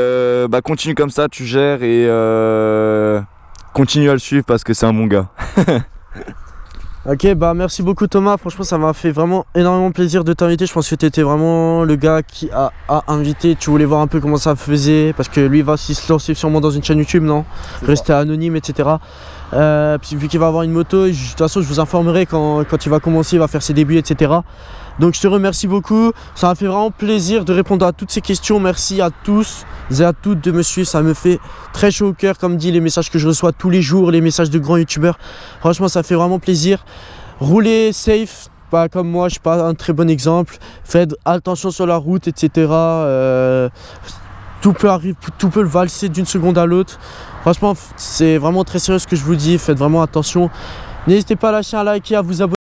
bah continue comme ça, tu gères et continue à le suivre parce que c'est un bon gars. Ok, bah merci beaucoup Thomas, franchement ça m'a fait vraiment énormément plaisir de t'inviter. Je pense que tu étais vraiment le gars qui a invité, tu voulais voir un peu comment ça faisait, parce que lui il va aussi se lancer sûrement dans une chaîne YouTube, non? Rester anonyme, etc. Puis vu qu'il va avoir une moto, de toute façon je vous informerai quand il va commencer, il va faire ses débuts, etc. Donc je te remercie beaucoup, ça m'a fait vraiment plaisir de répondre à toutes ces questions. Merci à tous et à toutes de me suivre, ça me fait très chaud au cœur, comme dit les messages que je reçois tous les jours, les messages de grands youtubeurs. Franchement ça fait vraiment plaisir. Roulez safe, pas comme moi, je suis pas un très bon exemple. Faites attention sur la route, etc. Tout peut arriver, tout peut le valser d'une seconde à l'autre. Franchement c'est vraiment très sérieux ce que je vous dis, faites vraiment attention. N'hésitez pas à lâcher un like et à vous abonner.